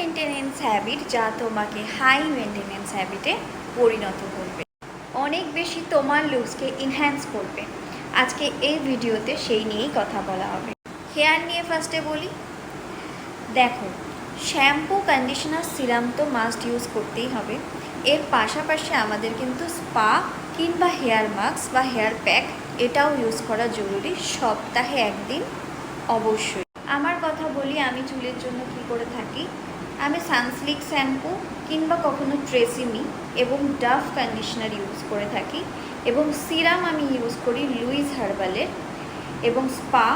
Maintenance habit যা তোমাকে high maintenance হ্যাবিটে পরিণত করবে, অনেক বেশি তোমার লুকসকে ইনহ্যান্স করবে। আজকে এই ভিডিওতে সেই নিয়েই কথা বলা হবে। হেয়ার নিয়ে ফার্স্টে বলি। দেখো, শ্যাম্পু, কন্ডিশনার, সিরাম তো মাস্ট ইউজ করতেই হবে। এর পাশাপাশি আমাদের কিন্তু স্পা কিংবা হেয়ার মাস্ক বা হেয়ার প্যাক এটাও ইউজ করা জরুরি, সপ্তাহে একদিন অবশ্যই। আমার কথা বলি, আমি চুলের জন্য কি করে থাকি। আমি সানসিল্ক শ্যাম্পু কিংবা কখনো ট্রেসিমি এবং ডাভ কন্ডিশনার ইউজ করে থাকি, এবং সিরাম আমি ইউজ করি লুইস হার্বালের। এবং স্পা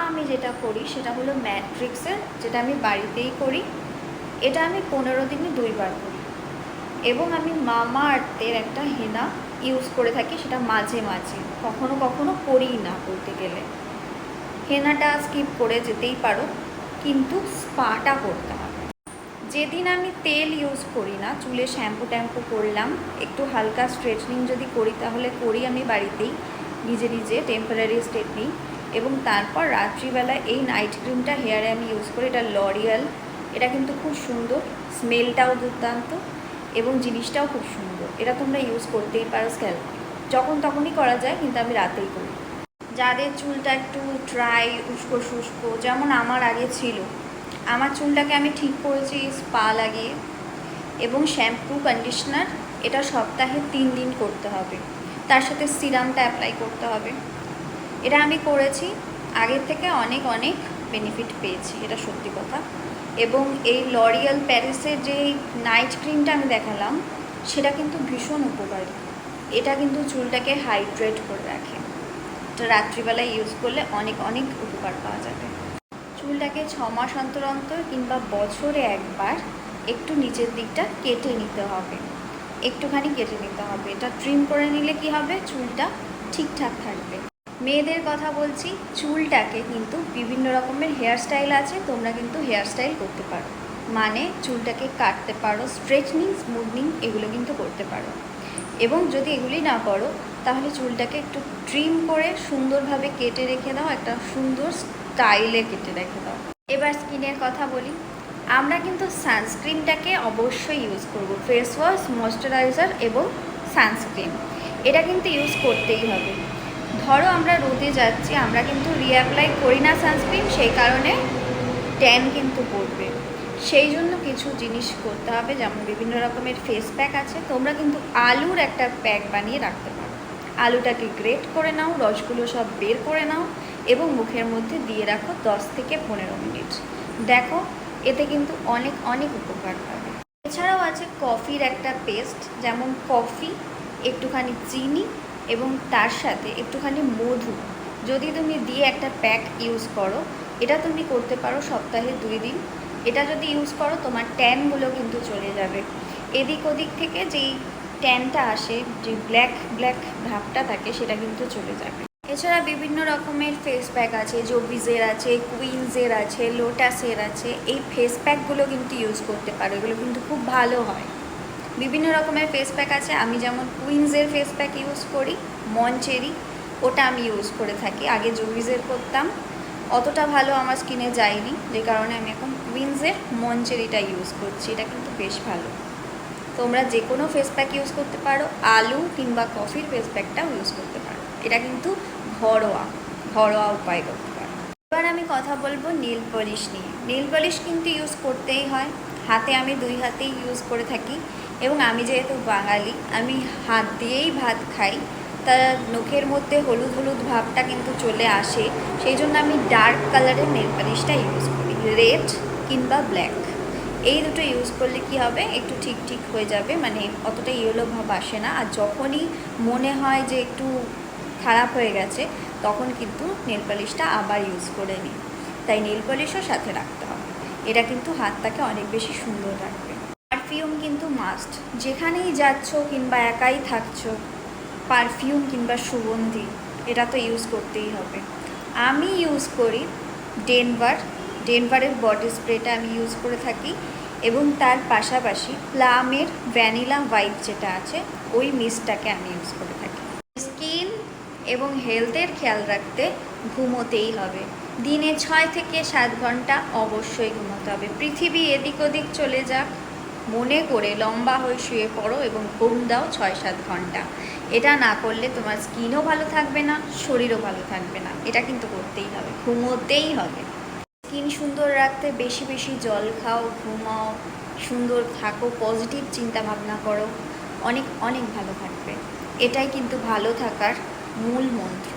আমি যেটা করি সেটা হলো ম্যাট্রিক্সের, যেটা আমি বাড়িতেই করি। এটা আমি 15 দিনে 2 বার করি। এবং আমি মামা আর্থের একটা হেনা ইউজ করে থাকি, সেটা মাঝে মাঝে, কখনো কখনো করিই না বলতে গেলে। হেনাটা স্কিপ করে যেতেই পারো, কিন্তু স্পাটা করতে হবে। যেদিন আমি তেল ইউজ করি না, চুলে শ্যাম্পু ট্যাম্পু করলাম, একটু হালকা স্ট্রেটনিং যদি করি তাহলে করি আমি বাড়িতেই নিজে নিজে টেম্পোরারি স্ট্রেটনিং। এবং তারপর রাত্রিবেলা এই নাইট ক্রিমটা হেয়ারে আমি ইউজ করি, এটা লরিয়াল। এটা কিন্তু খুব সুন্দর, স্মেলটাও দুর্দান্ত এবং জিনিসটাও খুব সুন্দর। এটা তোমরা ইউজ করতেই পারো স্ক্যাল্পে, যখন তখনই করা যায়, কিন্তু আমি রাতেই করি। যাদের চুলটা একটু ড্রাই, উস্কো শুষ্কো, যেমন আমার আগে ছিল, আমার চুলটাকে আমি ঠিক করেছি স্পা লাগিয়ে। এবং শ্যাম্পু, কন্ডিশনার এটা সপ্তাহে 3 দিন করতে হবে, তার সাথে সিরামটা অ্যাপ্লাই করতে হবে। এটা আমি করেছি, আগের থেকে অনেক অনেক বেনিফিট পেয়েছি, এটা সত্যি কথা। এবং এই লরিয়াল প্যারিসের যে নাইট ক্রিমটা আমি দেখালাম, সেটা কিন্তু ভীষণ উপকারী। এটা কিন্তু চুলটাকে হাইড্রেট করে রাখে। এটা রাত্রিবেলায় ইউজ করলে অনেক অনেক উপকার পাওয়া যাবে। চুলটাকে 6 মাস অন্তর অন্তর কিংবা বছরে একবার একটু নিচের দিকটা কেটে নিতে হবে, একটুখানি কেটে নিতে হবে। এটা ট্রিম করে নিলে কি হবে, চুলটা ঠিকঠাক থাকবে। মেয়েদের কথা বলছি, চুলটাকে কিন্তু বিভিন্ন রকমের হেয়ার স্টাইল আছে, তোমরা কিন্তু হেয়ার স্টাইল করতে পারো, মানে চুলটাকে কাটতে পারো, স্ট্রেটনিং, স্মুথনিং এগুলো কিন্তু করতে পারো। এবং যদি এগুলি না করো, তাহলে চুলটাকে একটু ট্রিম করে সুন্দরভাবে কেটে রেখে দাও, একটা সুন্দর স্টাইলে কেটে রেখে দাও। এবার স্কিনের কথা বলি। আমরা কিন্তু সানস্ক্রিনটাকে অবশ্যই ইউজ করব, ফেস ওয়াশ, ময়শ্চারাইজার এবং সানস্ক্রিন এটা কিন্তু ইউজ করতেই হবে। ধরো আমরা রোদে যাচ্ছি, আমরা কিন্তু রিঅ্যাপ্লাই করি না সানস্ক্রিন, সেই কারণে ট্যান কিন্তু পড়বে। সেই জন্য কিছু জিনিস করতে হবে, যেমন বিভিন্ন রকমের ফেস প্যাক আছে। তোমরা কিন্তু আলুর একটা প্যাক বানিয়ে রাখতে পারো। আলুটাকে গ্রেট করে নাও, রসগুলো সব বের করে নাও এবং মুখের মধ্যে দিয়ে রাখো 10 থেকে 15 মিনিট। দেখো, এতে কিন্তু অনেক অনেক উপকার পাবে। এছাড়াও আছে কফির একটা পেস্ট, যেমন কফি, একটুখানি চিনি এবং তার সাথে একটুখানি মধু যদি তুমি দিয়ে একটা প্যাক ইউজ করো, এটা তুমি করতে পারো সপ্তাহে 2 দিন। এটা যদি ইউজ করো, তোমার ট্যানগুলো কিন্তু চলে যাবে। এদিক ওদিক থেকে যেই ট্যানটা আসে, যে ব্ল্যাক ব্ল্যাক ভাবটা থাকে, সেটা কিন্তু চলে যাবে। এছাড়া বিভিন্ন রকমের ফেস প্যাক আছে, জোভিজের আছে, কুইন্সের আছে, লোটাসের আছে। এই ফেস প্যাকগুলো কিন্তু ইউজ করতে পারো, এগুলো কিন্তু খুব ভালো হয়। বিভিন্ন রকমের ফেস প্যাক আছে, আমি যেমন কুইন্সের ফেস প্যাক ইউজ করি, মনচেরি, ওটা আমি ইউজ করে থাকি। আগে জোভিজের করতাম, অতটা ভালো আমার স্কিনে যায়নি, যে কারণে আমি এখন কুইন্সের মনচেরিটা ইউজ করছি। এটা কিন্তু বেশ ভালো। তোমরা যে কোনো ফেস প্যাক ইউজ করতে পারো, আলু কিংবা কফির ফেস প্যাকটাও ইউজ করতে পারো। এটা কিন্তু ঘরোয়া উপায় করতে পারো। এবার আমি কথা বলবো নেল পলিশ নিয়ে। নেল পলিশ কিন্তু ইউজ করতেই হয়, হাতে আমি 2 হাতেই ইউজ করে থাকি। এবং আমি যেহেতু বাঙালি, আমি হাত দিয়েই ভাত খাই, তার নখের মধ্যে হলুদ হলুদ ভাবটা কিন্তু চলে আসে। সেই জন্য আমি ডার্ক কালারের নেল পলিশটা ইউজ করি, রেড কিংবা ব্ল্যাক। এই দুটো ইউজ করলে কি হবে, একটু ঠিক ঠিক হয়ে যাবে, মানে অতটা ইয়েলো ভাব আসে না। আর যখনই মনে হয় যে একটু খারাপ হয়ে গেছে, তখন কিন্তু নেল পলিশটা আবার ইউজ করে নিই। তাই নেল পলিশও সাথে রাখতে হবে, এটা কিন্তু হাতটাকে অনেক বেশি সুন্দর রাখবে। পারফিউম কিন্তু মাস্ট, যেখানেই যাচ্ছ কিংবা একাই থাকছো, পারফিউম কিংবা সুগন্ধি এটা তো ইউজ করতেই হবে। আমি ইউজ করি ডেনভারের বডি স্প্রেটা আমি ইউজ করে থাকি, এবং তার পাশাপাশি প্লামের ভ্যানিলা ভাইব যেটা আছে, ওই মিস্টটাকে আমি ইউজ করে থাকি। স্কিন এবং হেলথের খেয়াল রাখতে ঘুমোতেই হবে। দিনে 6 থেকে 7 ঘন্টা অবশ্যই ঘুমোতে হবে। পৃথিবী এদিক ওদিক চলে যাক, মনে করে লম্বা হয়ে শুয়ে পড়ো এবং ঘুম দাও 6-7 ঘন্টা। এটা না করলে তোমার স্কিনও ভালো থাকবে না, শরীরও ভালো থাকবে না। এটা কিন্তু করতেই হবে, ঘুমোতেই হবে। স্কিন সুন্দর রাখতে বেশি বেশি জল খাও, ঘুমাও, সুন্দর থাকো, পজিটিভ চিন্তা ভাবনা করো, অনেক অনেক ভালো থাকবে। এটাই কিন্তু ভালো থাকার মূল মন্ত্র।